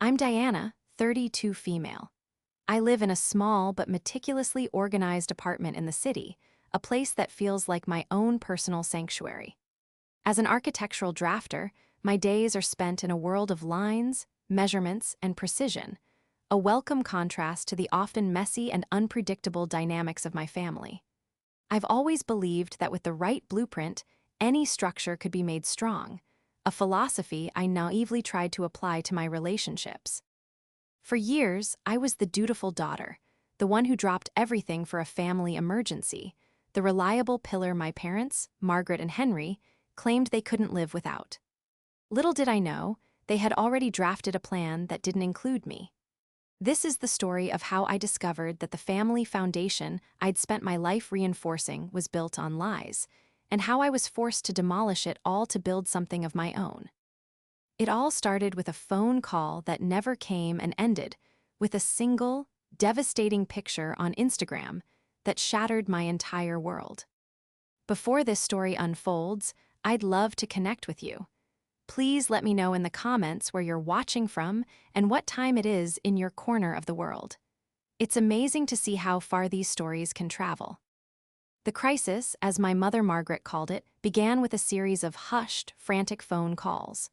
I'm Diana, 32 female. I live in a small but meticulously organized apartment in the city, a place that feels like my own personal sanctuary. As an architectural drafter, my days are spent in a world of lines, measurements, and precision, a welcome contrast to the often messy and unpredictable dynamics of my family. I've always believed that with the right blueprint, any structure could be made strong, a philosophy I naively tried to apply to my relationships. For years, I was the dutiful daughter, the one who dropped everything for a family emergency, the reliable pillar my parents, Margaret and Henry, claimed they couldn't live without. Little did I know, they had already drafted a plan that didn't include me. This is the story of how I discovered that the family foundation I'd spent my life reinforcing was built on lies, and how I was forced to demolish it all to build something of my own. It all started with a phone call that never came and ended with a single, devastating picture on Instagram that shattered my entire world. Before this story unfolds, I'd love to connect with you. Please let me know in the comments where you're watching from and what time it is in your corner of the world. It's amazing to see how far these stories can travel. The crisis, as my mother Margaret called it, began with a series of hushed, frantic phone calls.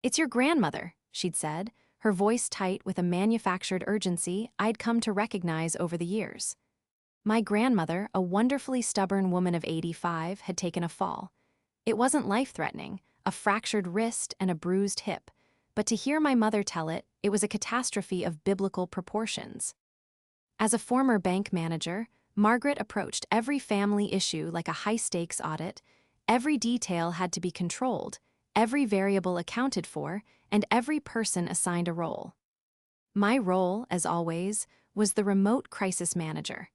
"It's your grandmother," she'd said, her voice tight with a manufactured urgency I'd come to recognize over the years. My grandmother, a wonderfully stubborn woman of 85, had taken a fall. It wasn't life-threatening, a fractured wrist and a bruised hip, but to hear my mother tell it, it was a catastrophe of biblical proportions. As a former bank manager, Margaret approached every family issue like a high-stakes audit. Every detail had to be controlled, every variable accounted for, and every person assigned a role. My role, as always, was the remote crisis manager.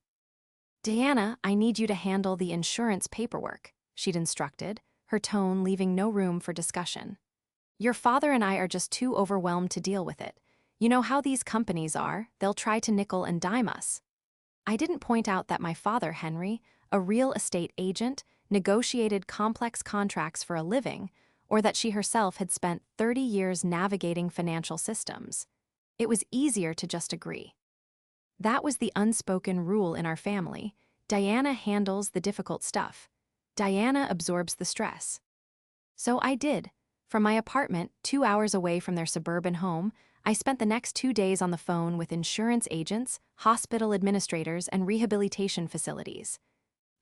"Diana, I need you to handle the insurance paperwork," she'd instructed, her tone leaving no room for discussion. "Your father and I are just too overwhelmed to deal with it. You know how these companies are, they'll try to nickel and dime us." I didn't point out that my father, Henry, a real estate agent, negotiated complex contracts for a living, or that she herself had spent 30 years navigating financial systems. It was easier to just agree. That was the unspoken rule in our family. Diana handles the difficult stuff. Diana absorbs the stress. So I did. From my apartment, 2 hours away from their suburban home, I spent the next 2 days on the phone with insurance agents, hospital administrators, and rehabilitation facilities.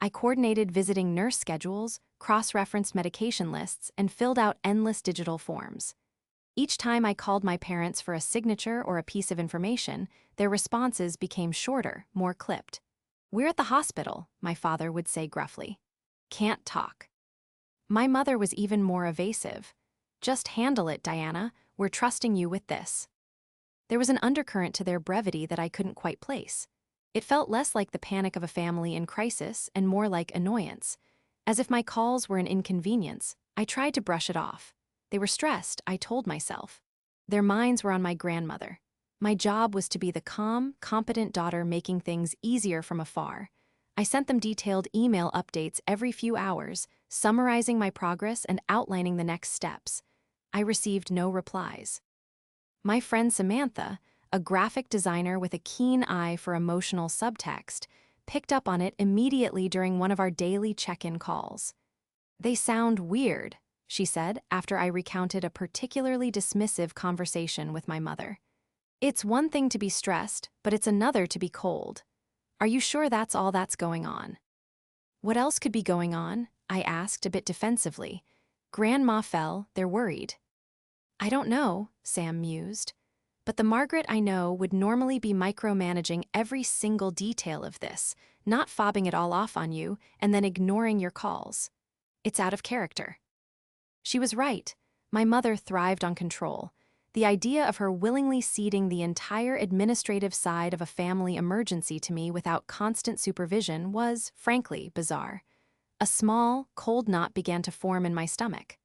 I coordinated visiting nurse schedules, cross-referenced medication lists, and filled out endless digital forms. Each time I called my parents for a signature or a piece of information, their responses became shorter, more clipped. "We're at the hospital," my father would say gruffly. "Can't talk." My mother was even more evasive. "Just handle it, Diana. We're trusting you with this." There was an undercurrent to their brevity that I couldn't quite place. It felt less like the panic of a family in crisis and more like annoyance. As if my calls were an inconvenience, I tried to brush it off. They were stressed, I told myself. Their minds were on my grandmother. My job was to be the calm, competent daughter making things easier from afar. I sent them detailed email updates every few hours, summarizing my progress and outlining the next steps. I received no replies. My friend Samantha, a graphic designer with a keen eye for emotional subtext, picked up on it immediately during one of our daily check-in calls. "They sound weird," she said after I recounted a particularly dismissive conversation with my mother. "It's one thing to be stressed, but it's another to be cold. Are you sure that's all that's going on?" "What else could be going on?" I asked a bit defensively. "Grandma fell, they're worried." "I don't know," Sam mused. "But the Margaret I know would normally be micromanaging every single detail of this, not fobbing it all off on you and then ignoring your calls. It's out of character." She was right. My mother thrived on control. The idea of her willingly ceding the entire administrative side of a family emergency to me without constant supervision was, frankly, bizarre. A small, cold knot began to form in my stomach.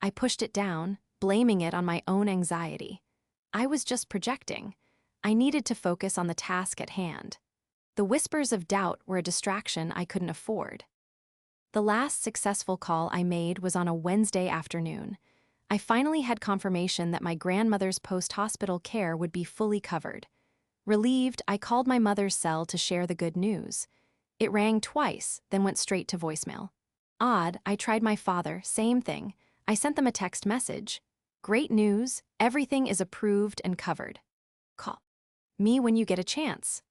I pushed it down, blaming it on my own anxiety. I was just projecting. I needed to focus on the task at hand. The whispers of doubt were a distraction I couldn't afford. The last successful call I made was on a Wednesday afternoon. I finally had confirmation that my grandmother's post-hospital care would be fully covered. Relieved, I called my mother's cell to share the good news. It rang twice, then went straight to voicemail. Odd, I tried my father, same thing. I sent them a text message. Great news, everything is approved and covered. Call me when you get a chance.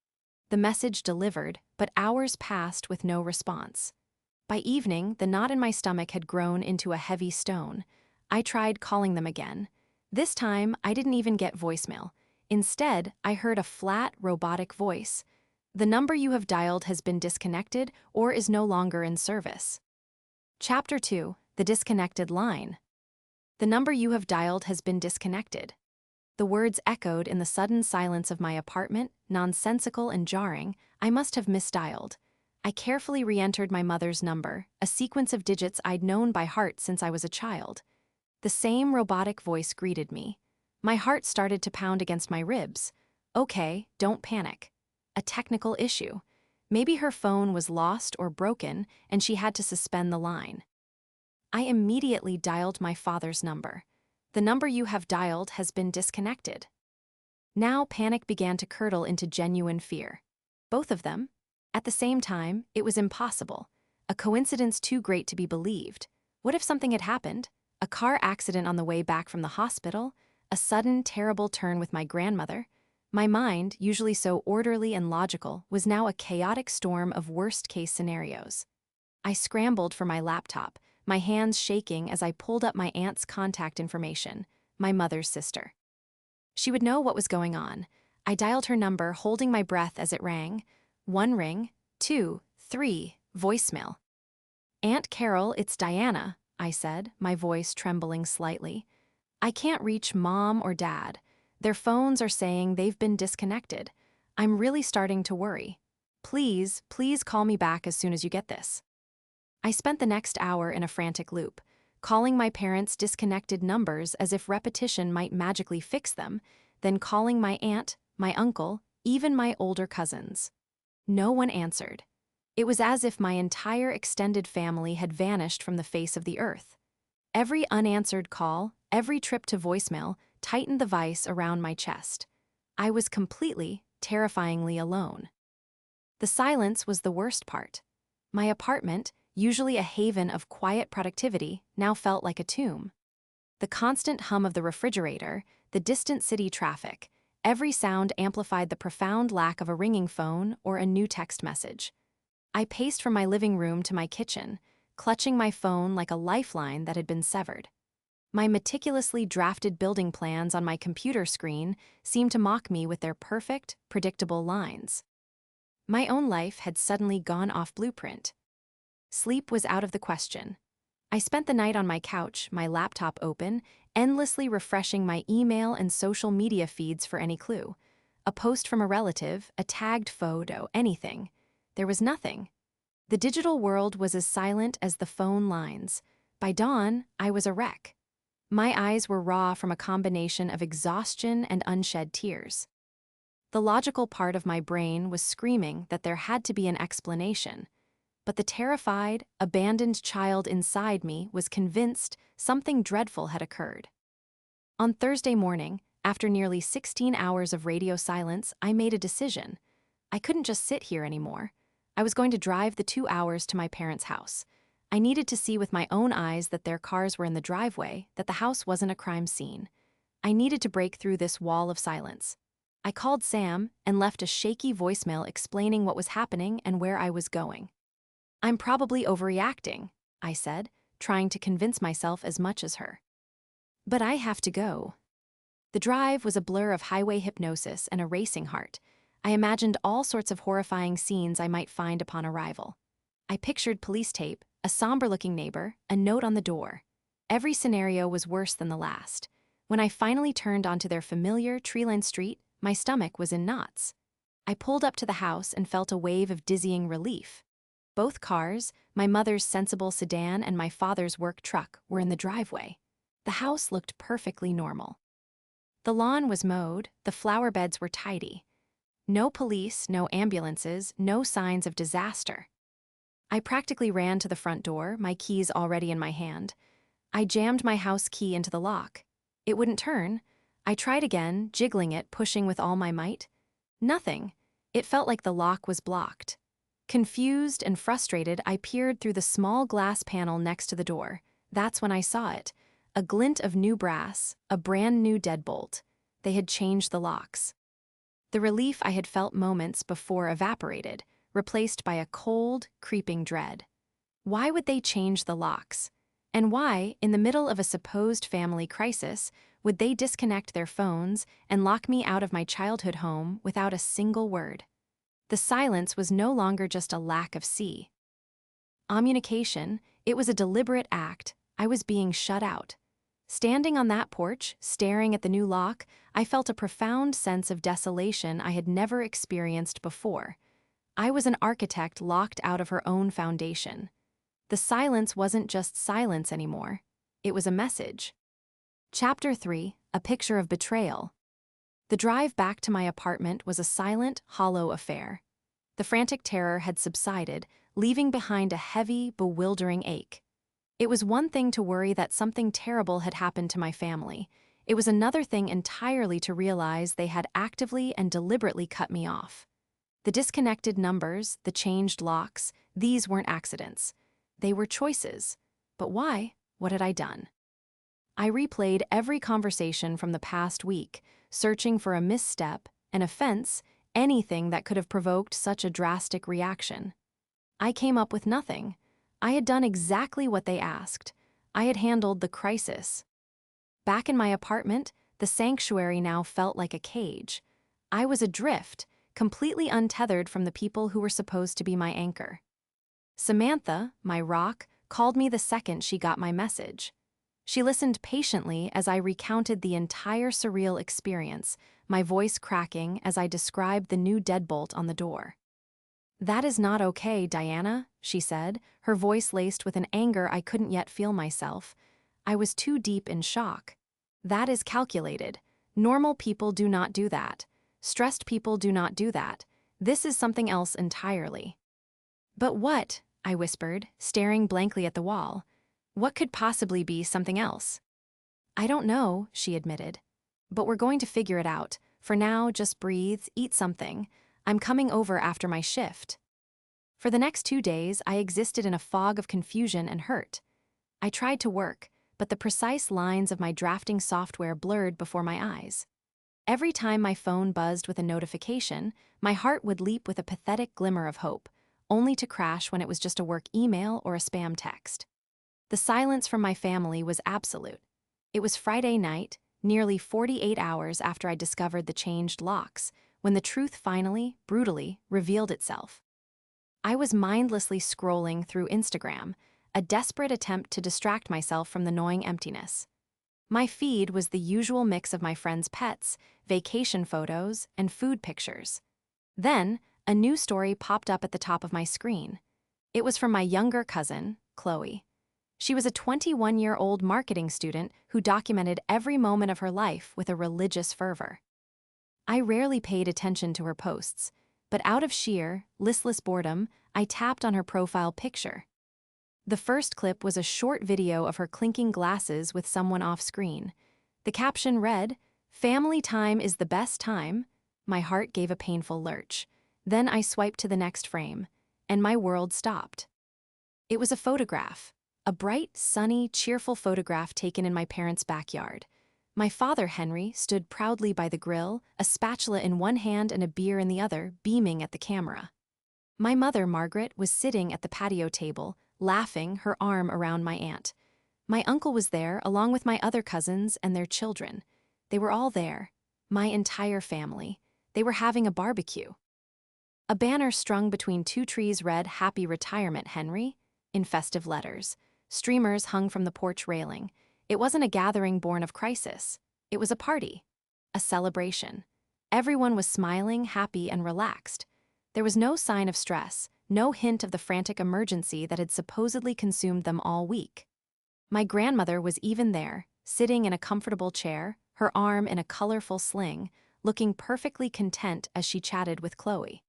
The message delivered, but hours passed with no response. By evening, the knot in my stomach had grown into a heavy stone. I tried calling them again. This time, I didn't even get voicemail. Instead, I heard a flat, robotic voice. The number you have dialed has been disconnected or is no longer in service. Chapter 2: The Disconnected Line. The number you have dialed has been disconnected. The words echoed in the sudden silence of my apartment, nonsensical and jarring. I must have misdialed. I carefully re-entered my mother's number, a sequence of digits I'd known by heart since I was a child. The same robotic voice greeted me. My heart started to pound against my ribs. Okay, don't panic. A technical issue. Maybe her phone was lost or broken, and she had to suspend the line. I immediately dialed my father's number. The number you have dialed has been disconnected. Now panic began to curdle into genuine fear. Both of them? At the same time, it was impossible. A coincidence too great to be believed. What if something had happened? A car accident on the way back from the hospital? A sudden, terrible turn with my grandmother? My mind, usually so orderly and logical, was now a chaotic storm of worst-case scenarios. I scrambled for my laptop, my hands shaking as I pulled up my aunt's contact information, my mother's sister. She would know what was going on. I dialed her number, holding my breath as it rang. 1 ring, 2, 3, voicemail. "Aunt Carol, it's Diana," I said, my voice trembling slightly. "I can't reach Mom or Dad. Their phones are saying they've been disconnected. I'm really starting to worry. Please call me back as soon as you get this." I spent the next hour in a frantic loop, calling my parents' disconnected numbers as if repetition might magically fix them, then calling my aunt, my uncle, even my older cousins. No one answered. It was as if my entire extended family had vanished from the face of the earth. Every unanswered call, every trip to voicemail, tightened the vice around my chest. I was completely, terrifyingly alone. The silence was the worst part. My apartment, usually a haven of quiet productivity, now felt like a tomb. The constant hum of the refrigerator, the distant city traffic, every sound amplified the profound lack of a ringing phone or a new text message. I paced from my living room to my kitchen, clutching my phone like a lifeline that had been severed. My meticulously drafted building plans on my computer screen seemed to mock me with their perfect, predictable lines. My own life had suddenly gone off blueprint. Sleep was out of the question. I spent the night on my couch, my laptop open, endlessly refreshing my email and social media feeds for any clue. A post from a relative, a tagged photo, anything. There was nothing. The digital world was as silent as the phone lines. By dawn, I was a wreck. My eyes were raw from a combination of exhaustion and unshed tears. The logical part of my brain was screaming that there had to be an explanation. But the terrified, abandoned child inside me was convinced something dreadful had occurred. On Thursday morning, after nearly 16 hours of radio silence, I made a decision. I couldn't just sit here anymore. I was going to drive the 2 hours to my parents' house. I needed to see with my own eyes that their cars were in the driveway, that the house wasn't a crime scene. I needed to break through this wall of silence. I called Sam and left a shaky voicemail explaining what was happening and where I was going. "I'm probably overreacting," I said, trying to convince myself as much as her. "But I have to go." The drive was a blur of highway hypnosis and a racing heart. I imagined all sorts of horrifying scenes I might find upon arrival. I pictured police tape, a somber-looking neighbor, a note on the door. Every scenario was worse than the last. When I finally turned onto their familiar, tree-lined street, my stomach was in knots. I pulled up to the house and felt a wave of dizzying relief. Both cars, my mother's sensible sedan and my father's work truck, were in the driveway. The house looked perfectly normal. The lawn was mowed, the flower beds were tidy. No police, no ambulances, no signs of disaster. I practically ran to the front door, my keys already in my hand. I jammed my house key into the lock. It wouldn't turn. I tried again, jiggling it, pushing with all my might. Nothing. It felt like the lock was blocked. Confused and frustrated, I peered through the small glass panel next to the door. That's when I saw it. A glint of new brass, a brand new deadbolt. They had changed the locks. The relief I had felt moments before evaporated, replaced by a cold, creeping dread. Why would they change the locks? And why, in the middle of a supposed family crisis, would they disconnect their phones and lock me out of my childhood home without a single word? The silence was no longer just a lack of communication, it was a deliberate act. I was being shut out. Standing on that porch, staring at the new lock, I felt a profound sense of desolation I had never experienced before. I was an architect locked out of her own foundation. The silence wasn't just silence anymore. It was a message. Chapter 3: A Picture of Betrayal. The drive back to my apartment was a silent, hollow affair. The frantic terror had subsided, leaving behind a heavy, bewildering ache. It was one thing to worry that something terrible had happened to my family. It was another thing entirely to realize they had actively and deliberately cut me off. The disconnected numbers, the changed locks, these weren't accidents. They were choices. But why? What had I done? I replayed every conversation from the past week, searching for a misstep, an offense, anything that could have provoked such a drastic reaction. I came up with nothing. I had done exactly what they asked. I had handled the crisis. Back in my apartment, the sanctuary now felt like a cage. I was adrift, completely untethered from the people who were supposed to be my anchor. Samantha, my rock, called me the second she got my message. She listened patiently as I recounted the entire surreal experience, my voice cracking as I described the new deadbolt on the door. "That is not okay, Diana," she said, her voice laced with an anger I couldn't yet feel myself. I was too deep in shock. "That is calculated. Normal people do not do that. Stressed people do not do that. This is something else entirely." "But what?" I whispered, staring blankly at the wall. "What could possibly be something else?" "I don't know," she admitted. "But we're going to figure it out. For now, just breathe, eat something. I'm coming over after my shift." For the next 2 days, I existed in a fog of confusion and hurt. I tried to work, but the precise lines of my drafting software blurred before my eyes. Every time my phone buzzed with a notification, my heart would leap with a pathetic glimmer of hope, only to crash when it was just a work email or a spam text. The silence from my family was absolute. It was Friday night, nearly 48 hours after I discovered the changed locks, when the truth finally, brutally, revealed itself. I was mindlessly scrolling through Instagram, a desperate attempt to distract myself from the gnawing emptiness. My feed was the usual mix of my friends' pets, vacation photos, and food pictures. Then, a new story popped up at the top of my screen. It was from my younger cousin, Chloe. She was a 21-year-old marketing student who documented every moment of her life with a religious fervor. I rarely paid attention to her posts, but out of sheer, listless boredom, I tapped on her profile picture. The first clip was a short video of her clinking glasses with someone off-screen. The caption read, "Family time is the best time." My heart gave a painful lurch. Then I swiped to the next frame, and my world stopped. It was a photograph, a bright, sunny, cheerful photograph taken in my parents' backyard. My father, Henry, stood proudly by the grill, a spatula in one hand and a beer in the other, beaming at the camera. My mother, Margaret, was sitting at the patio table, laughing, her arm around my aunt. My uncle was there, along with my other cousins and their children. They were all there, my entire family. They were having a barbecue. A banner strung between two trees read, "Happy Retirement, Henry," in festive letters. Streamers hung from the porch railing. It wasn't a gathering born of crisis. It was a party, a celebration. Everyone was smiling, happy, and relaxed. There was no sign of stress, no hint of the frantic emergency that had supposedly consumed them all week. My grandmother was even there, sitting in a comfortable chair, her arm in a colorful sling, looking perfectly content as she chatted with Chloe.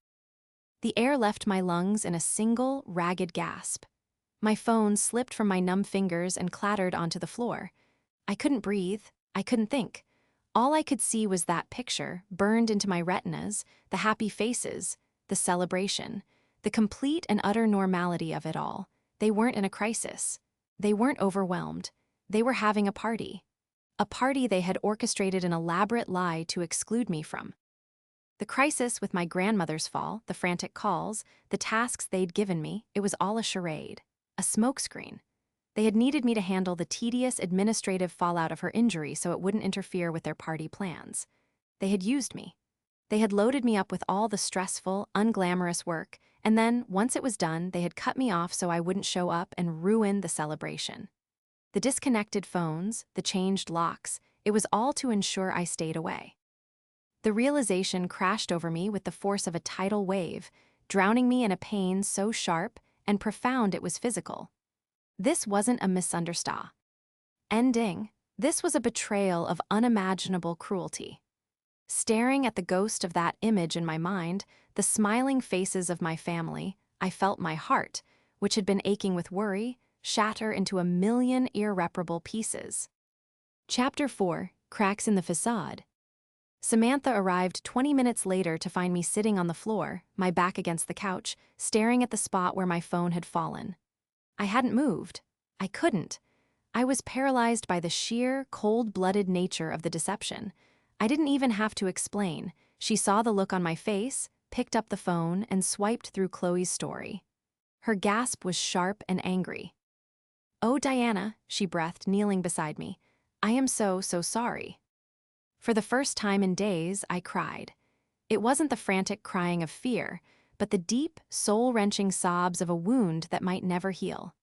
The air left my lungs in a single, ragged gasp. My phone slipped from my numb fingers and clattered onto the floor. I couldn't breathe. I couldn't think. All I could see was that picture, burned into my retinas, the happy faces, the celebration, the complete and utter normality of it all. They weren't in a crisis. They weren't overwhelmed. They were having a party. A party they had orchestrated an elaborate lie to exclude me from. The crisis with my grandmother's fall, the frantic calls, the tasks they'd given me, it was all a charade, a smokescreen. They had needed me to handle the tedious administrative fallout of her injury so it wouldn't interfere with their party plans. They had used me. They had loaded me up with all the stressful, unglamorous work, and then, once it was done, they had cut me off so I wouldn't show up and ruin the celebration. The disconnected phones, the changed locks, it was all to ensure I stayed away. The realization crashed over me with the force of a tidal wave, drowning me in a pain so sharp and profound it was physical. This wasn't a misunderstanding. This was a betrayal of unimaginable cruelty. Staring at the ghost of that image in my mind, the smiling faces of my family, I felt my heart, which had been aching with worry, shatter into a million irreparable pieces. Chapter 4: Cracks in the Facade. Samantha arrived 20 minutes later to find me sitting on the floor, my back against the couch, staring at the spot where my phone had fallen. I hadn't moved. I couldn't. I was paralyzed by the sheer, cold-blooded nature of the deception. I didn't even have to explain. She saw the look on my face, picked up the phone, and swiped through Chloe's story. Her gasp was sharp and angry. "Oh, Diana," she breathed, kneeling beside me. "I am so sorry." For the first time in days, I cried. It wasn't the frantic crying of fear, but the deep, soul-wrenching sobs of a wound that might never heal.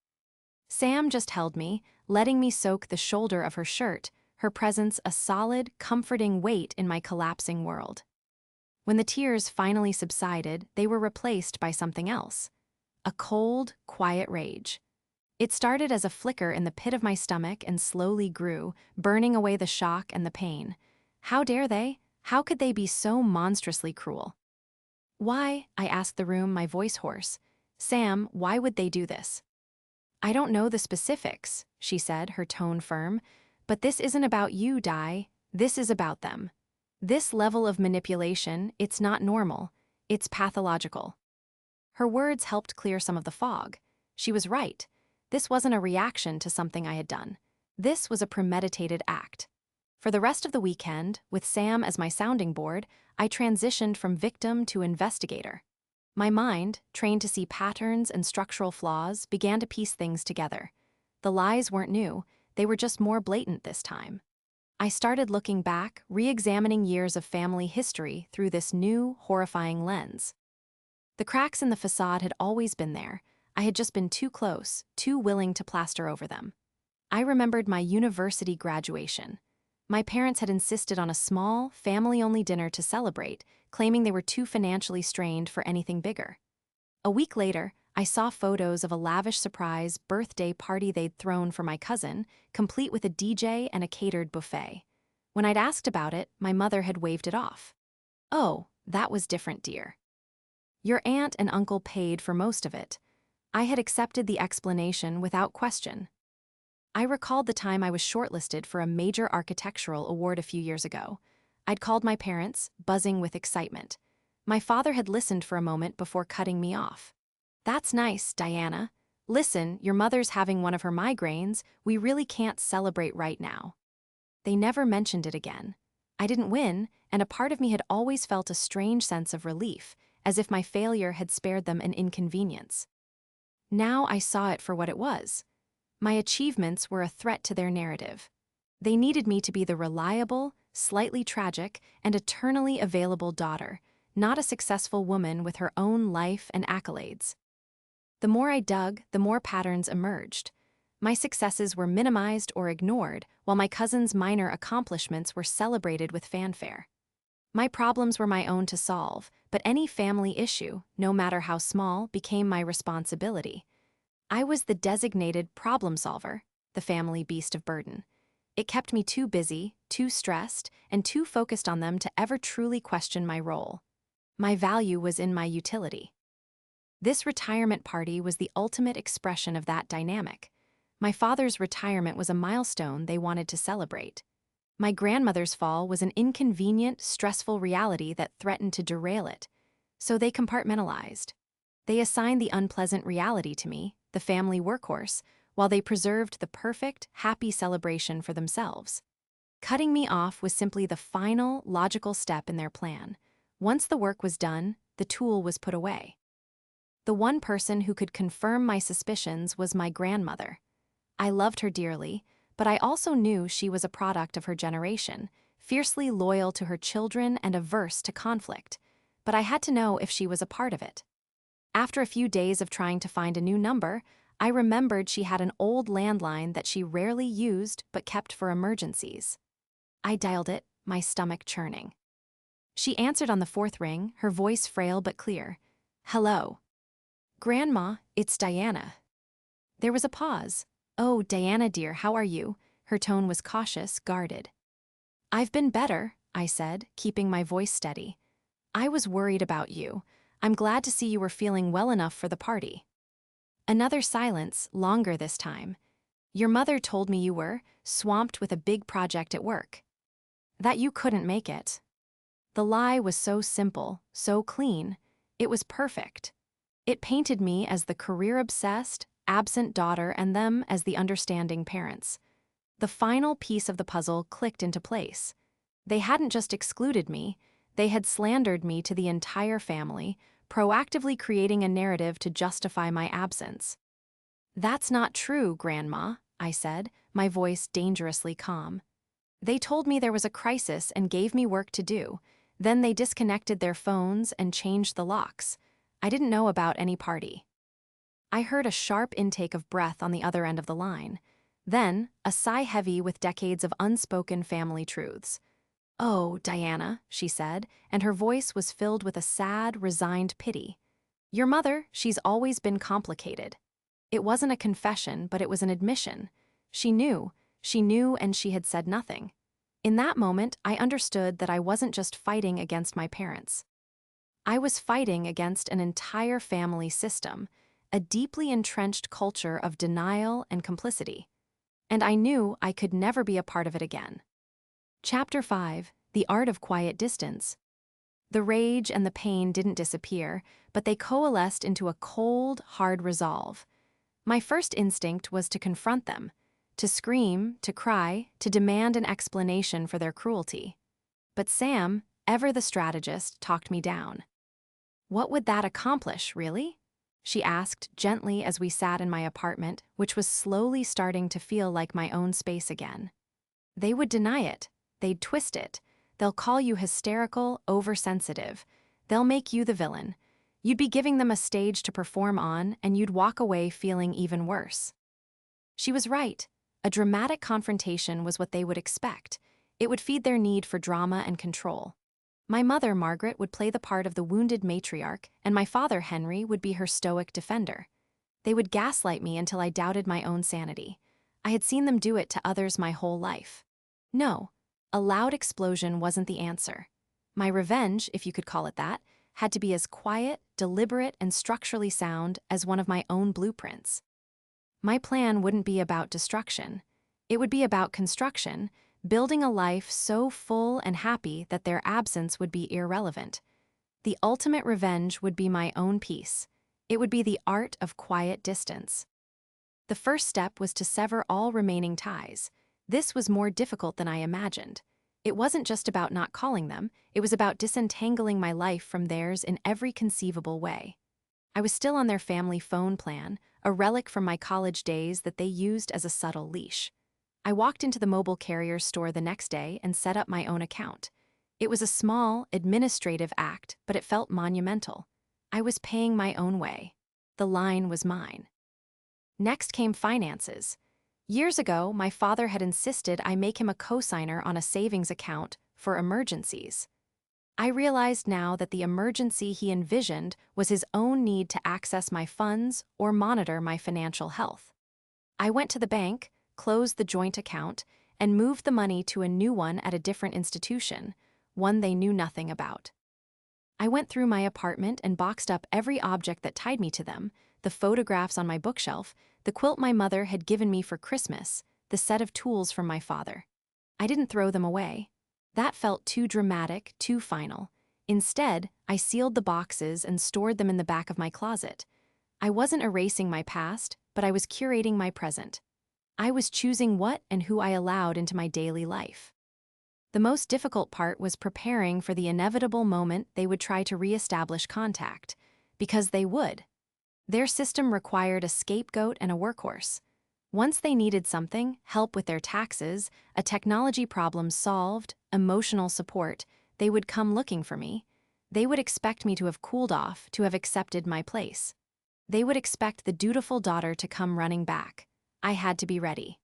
Sam just held me, letting me soak the shoulder of her shirt, her presence a solid, comforting weight in my collapsing world. When the tears finally subsided, they were replaced by something else. A cold, quiet rage. It started as a flicker in the pit of my stomach and slowly grew, burning away the shock and the pain. How dare they? How could they be so monstrously cruel? "Why?" I asked the room, my voice hoarse. "Sam, why would they do this?" "I don't know the specifics," she said, her tone firm, "but this isn't about you, Di. This is about them. This level of manipulation, it's not normal. It's pathological." Her words helped clear some of the fog. She was right. This wasn't a reaction to something I had done. This was a premeditated act. For the rest of the weekend, with Sam as my sounding board, I transitioned from victim to investigator. My mind, trained to see patterns and structural flaws, began to piece things together. The lies weren't new, they were just more blatant this time. I started looking back, re-examining years of family history through this new, horrifying lens. The cracks in the facade had always been there. I had just been too close, too willing to plaster over them. I remembered my university graduation. My parents had insisted on a small, family-only dinner to celebrate, claiming they were too financially strained for anything bigger. A week later, I saw photos of a lavish surprise birthday party they'd thrown for my cousin, complete with a DJ and a catered buffet. When I'd asked about it, my mother had waved it off. "Oh, that was different, dear. Your aunt and uncle paid for most of it." I had accepted the explanation without question. I recalled the time I was shortlisted for a major architectural award a few years ago. I'd called my parents, buzzing with excitement. My father had listened for a moment before cutting me off. "That's nice, Diana. Listen, your mother's having one of her migraines. We really can't celebrate right now." They never mentioned it again. I didn't win, and a part of me had always felt a strange sense of relief, as if my failure had spared them an inconvenience. Now I saw it for what it was. My achievements were a threat to their narrative. They needed me to be the reliable, slightly tragic, and eternally available daughter, not a successful woman with her own life and accolades. The more I dug, the more patterns emerged. My successes were minimized or ignored, while my cousin's minor accomplishments were celebrated with fanfare. My problems were my own to solve, but any family issue, no matter how small, became my responsibility. I was the designated problem solver, the family beast of burden. It kept me too busy, too stressed, and too focused on them to ever truly question my role. My value was in my utility. This retirement party was the ultimate expression of that dynamic. My father's retirement was a milestone they wanted to celebrate. My grandmother's fall was an inconvenient, stressful reality that threatened to derail it. So they compartmentalized. They assigned the unpleasant reality to me, the family workhorse, while they preserved the perfect, happy celebration for themselves. Cutting me off was simply the final, logical step in their plan. Once the work was done, the tool was put away. The one person who could confirm my suspicions was my grandmother. I loved her dearly, but I also knew she was a product of her generation, fiercely loyal to her children and averse to conflict. But I had to know if she was a part of it. After a few days of trying to find a new number, I remembered she had an old landline that she rarely used but kept for emergencies. I dialed it, my stomach churning. She answered on the fourth ring, her voice frail but clear. "Hello." "Grandma, it's Diana." There was a pause. "Oh, Diana dear, how are you?" Her tone was cautious, guarded. "I've been better," I said, keeping my voice steady. "I was worried about you. I'm glad to see you were feeling well enough for the party." Another silence, longer this time. "Your mother told me you were swamped with a big project at work. That you couldn't make it." The lie was so simple, so clean. It was perfect. It painted me as the career-obsessed, absent daughter and them as the understanding parents. The final piece of the puzzle clicked into place. They hadn't just excluded me, they had slandered me to the entire family, proactively creating a narrative to justify my absence. "That's not true, Grandma," I said, my voice dangerously calm. "They told me there was a crisis and gave me work to do. Then they disconnected their phones and changed the locks. I didn't know about any party." I heard a sharp intake of breath on the other end of the line. Then, a sigh heavy with decades of unspoken family truths. "Oh, Diana," she said, and her voice was filled with a sad, resigned pity. "Your mother, she's always been complicated." It wasn't a confession, but it was an admission. She knew, and she had said nothing. In that moment, I understood that I wasn't just fighting against my parents. I was fighting against an entire family system, a deeply entrenched culture of denial and complicity. And I knew I could never be a part of it again. Chapter 5: The Art of Quiet Distance. The rage and the pain didn't disappear, but they coalesced into a cold, hard resolve. My first instinct was to confront them, to scream, to cry, to demand an explanation for their cruelty. But Sam, ever the strategist, talked me down. "What would that accomplish, really?" she asked gently as we sat in my apartment, which was slowly starting to feel like my own space again. "They would deny it. They'd twist it. They'll call you hysterical, oversensitive. They'll make you the villain. You'd be giving them a stage to perform on, and you'd walk away feeling even worse." She was right. A dramatic confrontation was what they would expect. It would feed their need for drama and control. My mother, Margaret, would play the part of the wounded matriarch, and my father, Henry, would be her stoic defender. They would gaslight me until I doubted my own sanity. I had seen them do it to others my whole life. No, a loud explosion wasn't the answer. My revenge, if you could call it that, had to be as quiet, deliberate, and structurally sound as one of my own blueprints. My plan wouldn't be about destruction. It would be about construction, building a life so full and happy that their absence would be irrelevant. The ultimate revenge would be my own peace. It would be the art of quiet distance. The first step was to sever all remaining ties. This was more difficult than I imagined. It wasn't just about not calling them, it was about disentangling my life from theirs in every conceivable way. I was still on their family phone plan, a relic from my college days that they used as a subtle leash. I walked into the mobile carrier store the next day and set up my own account. It was a small, administrative act, but it felt monumental. I was paying my own way. The line was mine. Next came finances. Years ago, my father had insisted I make him a cosigner on a savings account for emergencies. I realized now that the emergency he envisioned was his own need to access my funds or monitor my financial health. I went to the bank, closed the joint account, and moved the money to a new one at a different institution, one they knew nothing about. I went through my apartment and boxed up every object that tied me to them, the photographs on my bookshelf, the quilt my mother had given me for Christmas, the set of tools from my father. I didn't throw them away. That felt too dramatic, too final. Instead, I sealed the boxes and stored them in the back of my closet. I wasn't erasing my past, but I was curating my present. I was choosing what and who I allowed into my daily life. The most difficult part was preparing for the inevitable moment they would try to reestablish contact. Because they would. Their system required a scapegoat and a workhorse. Once they needed something, help with their taxes, a technology problem solved, emotional support, they would come looking for me. They would expect me to have cooled off, to have accepted my place. They would expect the dutiful daughter to come running back. I had to be ready.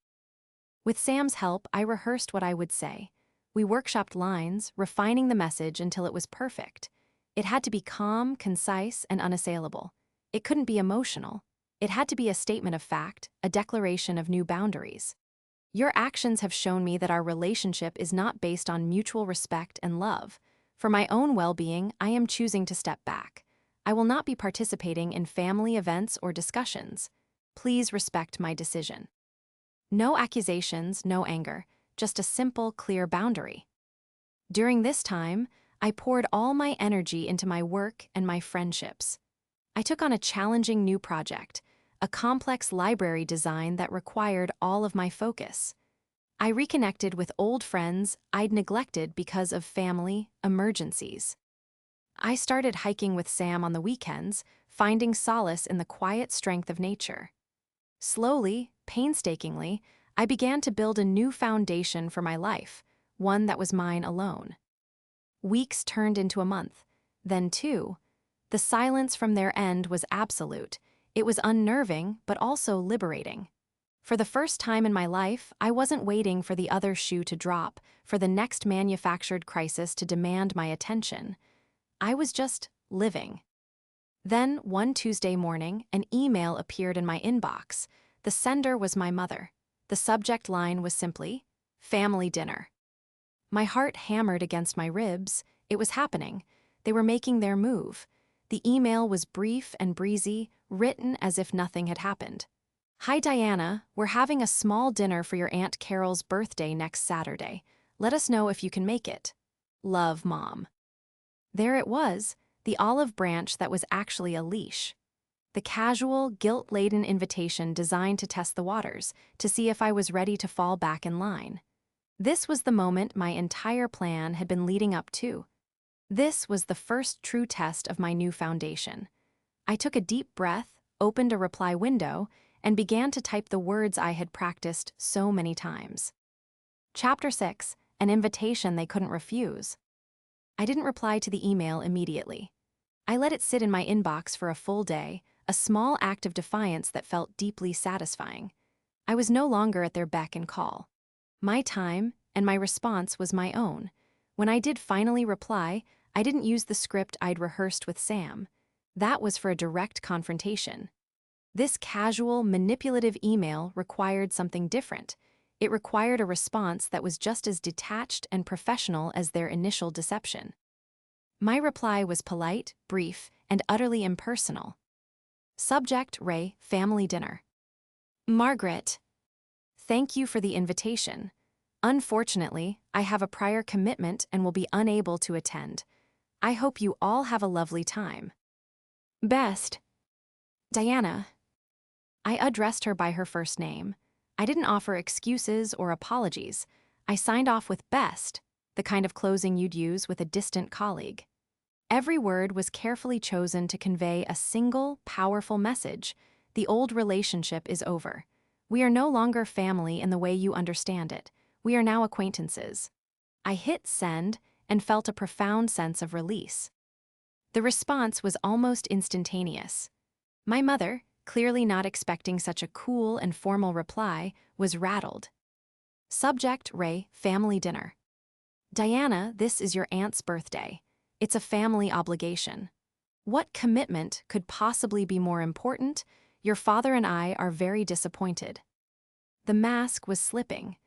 With Sam's help, I rehearsed what I would say. We workshopped lines, refining the message until it was perfect. It had to be calm, concise, and unassailable. It couldn't be emotional. It had to be a statement of fact, a declaration of new boundaries. Your actions have shown me that our relationship is not based on mutual respect and love. For my own well-being, I am choosing to step back. I will not be participating in family events or discussions. Please respect my decision. No accusations, no anger, just a simple, clear boundary. During this time, I poured all my energy into my work and my friendships. I took on a challenging new project, a complex library design that required all of my focus. I reconnected with old friends I'd neglected because of family emergencies. I started hiking with Sam on the weekends, finding solace in the quiet strength of nature. Slowly, painstakingly, I began to build a new foundation for my life, one that was mine alone. Weeks turned into a month, then two. The silence from their end was absolute. It was unnerving, but also liberating. For the first time in my life, I wasn't waiting for the other shoe to drop, for the next manufactured crisis to demand my attention. I was just living. Then, one Tuesday morning, an email appeared in my inbox. The sender was my mother. The subject line was simply, "Family dinner." My heart hammered against my ribs. It was happening. They were making their move. The email was brief and breezy, written as if nothing had happened. "Hi Diana, we're having a small dinner for your Aunt Carol's birthday next Saturday. Let us know if you can make it. Love, Mom." There it was, the olive branch that was actually a leash. The casual, guilt-laden invitation designed to test the waters, to see if I was ready to fall back in line. This was the moment my entire plan had been leading up to. This was the first true test of my new foundation. I took a deep breath, opened a reply window, and began to type the words I had practiced so many times. Chapter 6, an invitation they couldn't refuse. I didn't reply to the email immediately. I let it sit in my inbox for a full day, a small act of defiance that felt deeply satisfying. I was no longer at their beck and call. My time and my response was my own. When I did finally reply, I didn't use the script I'd rehearsed with Sam. That was for a direct confrontation. This casual, manipulative email required something different. It required a response that was just as detached and professional as their initial deception. My reply was polite, brief, and utterly impersonal. Subject: Ray, family dinner. Margaret. Thank you for the invitation. Unfortunately, I have a prior commitment and will be unable to attend. I hope you all have a lovely time. Best. Diana. I addressed her by her first name. I didn't offer excuses or apologies. I signed off with best, the kind of closing you'd use with a distant colleague. Every word was carefully chosen to convey a single, powerful message. The old relationship is over. We are no longer family in the way you understand it. We are now acquaintances. I hit send and felt a profound sense of release. The response was almost instantaneous. My mother, clearly not expecting such a cool and formal reply, was rattled. Subject: Ray, family dinner. Diana, this is your aunt's birthday. It's a family obligation. What commitment could possibly be more important? Your father and I are very disappointed. The mask was slipping.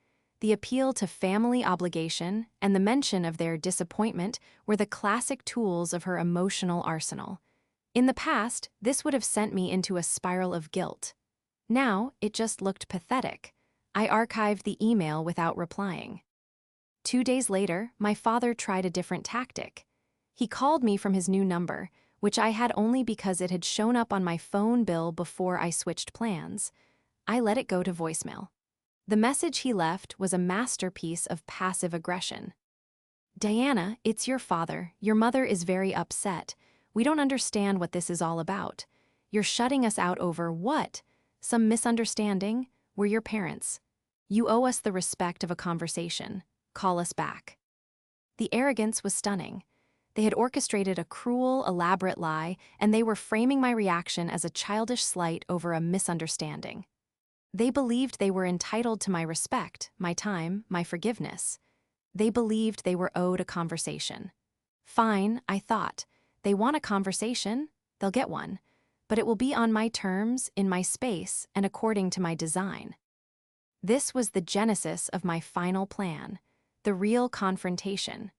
The appeal to family obligation and the mention of their disappointment were the classic tools of her emotional arsenal. In the past, this would have sent me into a spiral of guilt. Now, it just looked pathetic. I archived the email without replying. 2 days later, my father tried a different tactic. He called me from his new number, which I had only because it had shown up on my phone bill before I switched plans. I let it go to voicemail. The message he left was a masterpiece of passive aggression. "Diana, it's your father. Your mother is very upset. We don't understand what this is all about. You're shutting us out over what? Some misunderstanding? We're your parents. You owe us the respect of a conversation. Call us back." The arrogance was stunning. They had orchestrated a cruel, elaborate lie, and they were framing my reaction as a childish slight over a misunderstanding. They believed they were entitled to my respect, my time, my forgiveness. They believed they were owed a conversation. Fine, I thought. They want a conversation? They'll get one. But it will be on my terms, in my space, and according to my design. This was the genesis of my final plan, the real confrontation.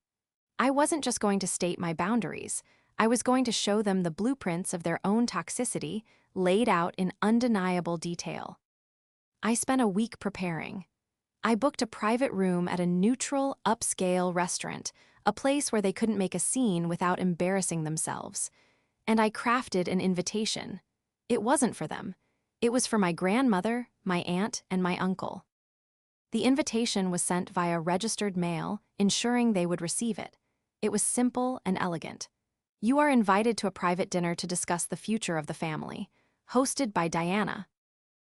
I wasn't just going to state my boundaries. I was going to show them the blueprints of their own toxicity, laid out in undeniable detail. I spent a week preparing. I booked a private room at a neutral, upscale restaurant, a place where they couldn't make a scene without embarrassing themselves. And I crafted an invitation. It wasn't for them. It was for my grandmother, my aunt, and my uncle. The invitation was sent via registered mail, ensuring they would receive it. It was simple and elegant. "You are invited to a private dinner to discuss the future of the family, hosted by Diana."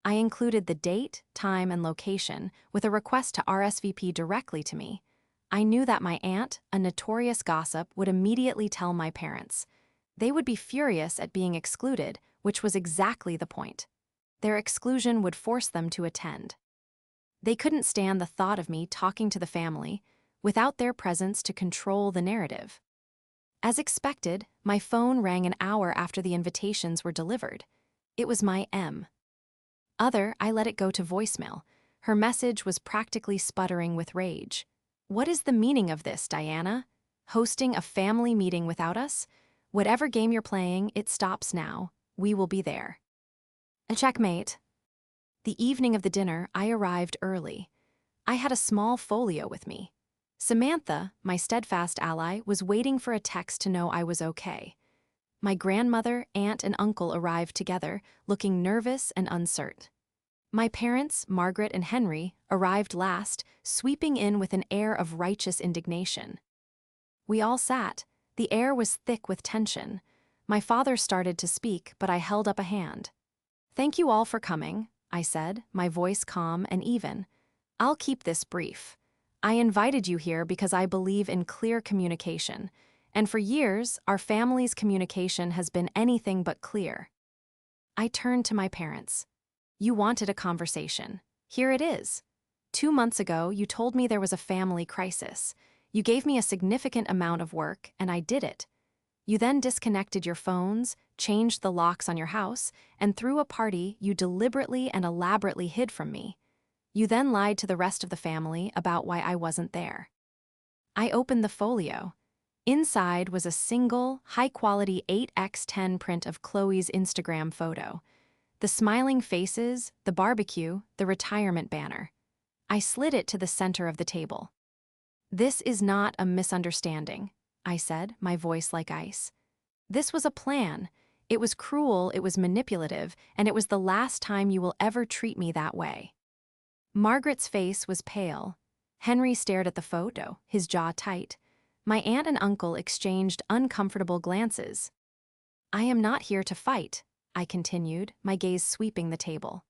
I included the date, time, and location, with a request to RSVP directly to me. I knew that my aunt, a notorious gossip, would immediately tell my parents. They would be furious at being excluded, which was exactly the point. Their exclusion would force them to attend. They couldn't stand the thought of me talking to the family, without their presence to control the narrative. As expected, my phone rang an hour after the invitations were delivered. It was my M. I let it go to voicemail. Her message was practically sputtering with rage. "What is the meaning of this, Diana? Hosting a family meeting without us? Whatever game you're playing, it stops now. We will be there." A checkmate. The evening of the dinner, I arrived early. I had a small folio with me. Samantha, my steadfast ally, was waiting for a text to know I was okay. My grandmother, aunt, and uncle arrived together, looking nervous and uncertain. My parents, Margaret and Henry, arrived last, sweeping in with an air of righteous indignation. We all sat. The air was thick with tension. My father started to speak, but I held up a hand. "Thank you all for coming," I said, my voice calm and even. "I'll keep this brief. I invited you here because I believe in clear communication. And for years, our family's communication has been anything but clear." I turned to my parents. "You wanted a conversation. Here it is. 2 months ago, you told me there was a family crisis. You gave me a significant amount of work, and I did it. You then disconnected your phones, changed the locks on your house, and threw a party you deliberately and elaborately hid from me. You then lied to the rest of the family about why I wasn't there." I opened the folio. Inside was a single, high-quality 8x10 print of Chloe's Instagram photo. The smiling faces, the barbecue, the retirement banner. I slid it to the center of the table. "This is not a misunderstanding," I said, my voice like ice. "This was a plan. It was cruel, it was manipulative, and it was the last time you will ever treat me that way." Margaret's face was pale. Henry stared at the photo, his jaw tight. My aunt and uncle exchanged uncomfortable glances. "I am not here to fight," I continued, my gaze sweeping the table.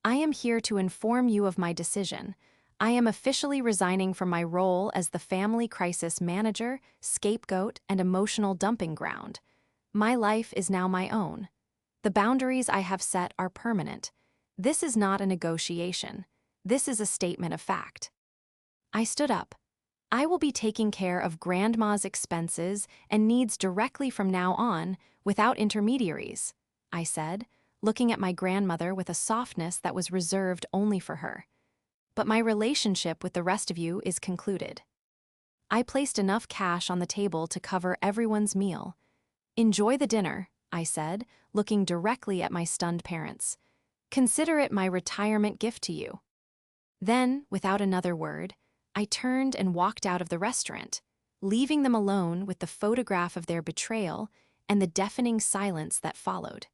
"I am here to inform you of my decision. I am officially resigning from my role as the family crisis manager, scapegoat, and emotional dumping ground. My life is now my own. The boundaries I have set are permanent. This is not a negotiation. This is a statement of fact." I stood up. "I will be taking care of Grandma's expenses and needs directly from now on, without intermediaries," I said, looking at my grandmother with a softness that was reserved only for her. but my relationship with the rest of you is concluded. I placed enough cash on the table to cover everyone's meal. Enjoy the dinner, I said, looking directly at my stunned parents. Consider it my retirement gift to you. Then, without another word, I turned and walked out of the restaurant, leaving them alone with the photograph of their betrayal and the deafening silence that followed.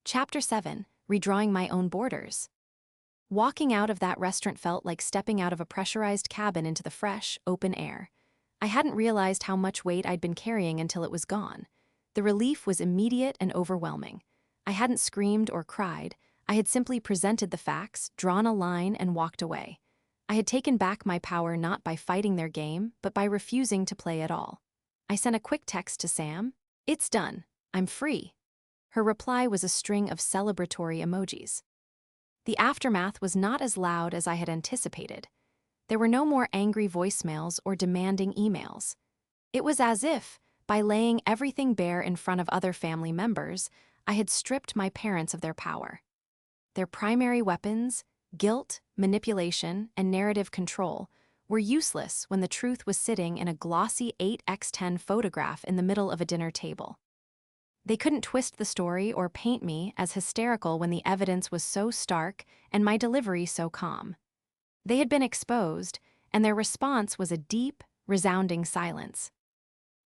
Chapter 7: Redrawing My Own Borders. Walking out of that restaurant felt like stepping out of a pressurized cabin into the fresh, open air. I hadn't realized how much weight I'd been carrying until it was gone. The relief was immediate and overwhelming. I hadn't screamed or cried. I had simply presented the facts, drawn a line, and walked away. I had taken back my power not by fighting their game, but by refusing to play at all. I sent a quick text to Sam. "It's done. I'm free." Her reply was a string of celebratory emojis. The aftermath was not as loud as I had anticipated. There were no more angry voicemails or demanding emails. It was as if, by laying everything bare in front of other family members, I had stripped my parents of their power. Their primary weapons, guilt, manipulation, and narrative control, were useless when the truth was sitting in a glossy 8x10 photograph in the middle of a dinner table. They couldn't twist the story or paint me as hysterical when the evidence was so stark and my delivery so calm. They had been exposed, and their response was a deep, resounding silence.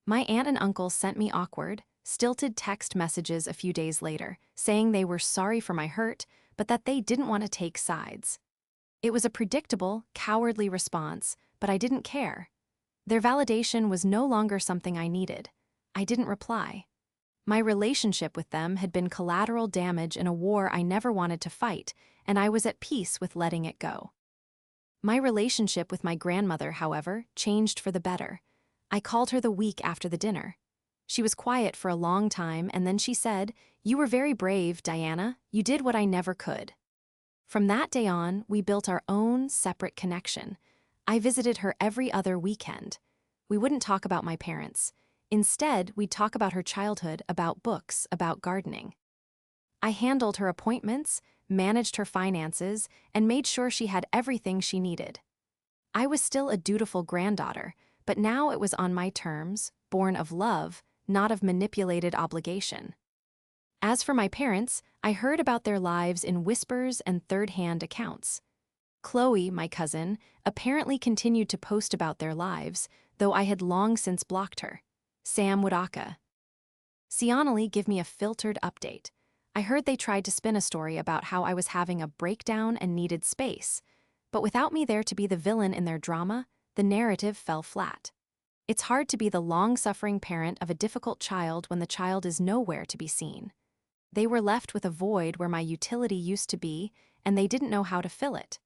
My aunt and uncle sent me awkward, stilted text messages a few days later, saying they were sorry for my hurt, but that they didn't want to take sides. It was a predictable, cowardly response, but I didn't care. Their validation was no longer something I needed. I didn't reply. My relationship with them had been collateral damage in a war I never wanted to fight, and I was at peace with letting it go. My relationship with my grandmother, however, changed for the better. I called her the week after the dinner. She was quiet for a long time, and then she said, "You were very brave, Diana. You did what I never could." From that day on, we built our own separate connection. I visited her every other weekend. We wouldn't talk about my parents. Instead, we'd talk about her childhood, about books, about gardening. I handled her appointments, managed her finances, and made sure she had everything she needed. I was still a dutiful granddaughter, but now it was on my terms, born of love, not of manipulated obligation. As for my parents, I heard about their lives in whispers and third-hand accounts. Chloe, my cousin, apparently continued to post about their lives, though I had long since blocked her. Sam would occasionally give me a filtered update. I heard they tried to spin a story about how I was having a breakdown and needed space, but without me there to be the villain in their drama, the narrative fell flat. It's hard to be the long-suffering parent of a difficult child when the child is nowhere to be seen. They were left with a void where my utility used to be, and they didn't know how to fill it.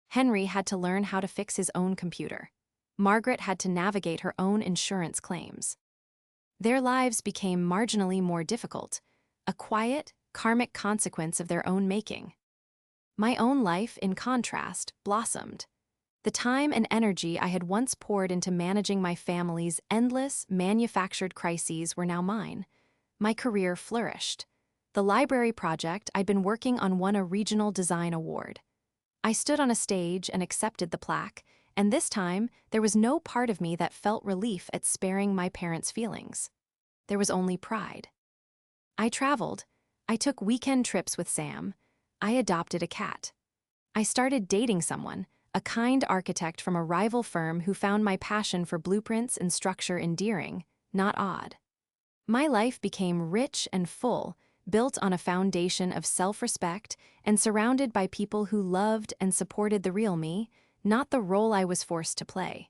Henry had to learn how to fix his own computer. Margaret had to navigate her own insurance claims. Their lives became marginally more difficult, a quiet, karmic consequence of their own making. My own life, in contrast, blossomed. The time and energy I had once poured into managing my family's endless, manufactured crises were now mine. My career flourished. The library project I'd been working on won a regional design award. I stood on a stage and accepted the plaque, and this time there was no part of me that felt relief at sparing my parents' feelings. There was only pride. I traveled. I took weekend trips with Sam. I adopted a cat. I started dating someone, a kind architect from a rival firm who found my passion for blueprints and structure endearing, not odd. My life became rich and full, built on a foundation of self-respect and surrounded by people who loved and supported the real me, not the role I was forced to play.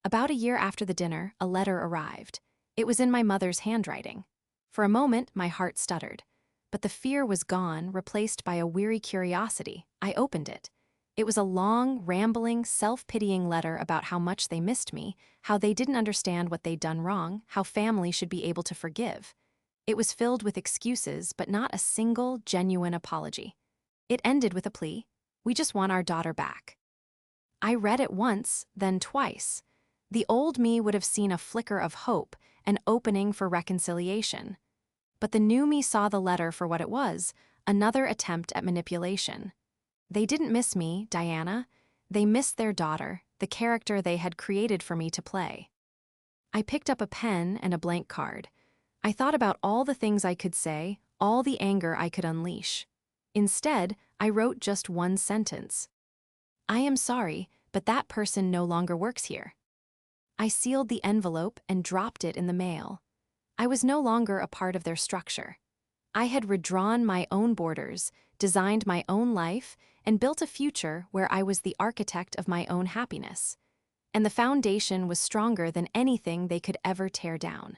About a year after the dinner, a letter arrived. It was in my mother's handwriting. For a moment, my heart stuttered. But the fear was gone, replaced by a weary curiosity. I opened it. It was a long, rambling, self-pitying letter about how much they missed me, how they didn't understand what they'd done wrong, how family should be able to forgive. It was filled with excuses, but not a single, genuine apology. It ended with a plea: "We just want our daughter back." I read it once, then twice. The old me would have seen a flicker of hope, an opening for reconciliation. But the new me saw the letter for what it was, another attempt at manipulation. They didn't miss me, Diana. They missed their daughter, the character they had created for me to play. I picked up a pen and a blank card. I thought about all the things I could say, all the anger I could unleash. Instead, I wrote just one sentence. I am sorry, but that person no longer works here. I sealed the envelope and dropped it in the mail. I was no longer a part of their structure. I had redrawn my own borders, designed my own life, and built a future where I was the architect of my own happiness. And the foundation was stronger than anything they could ever tear down.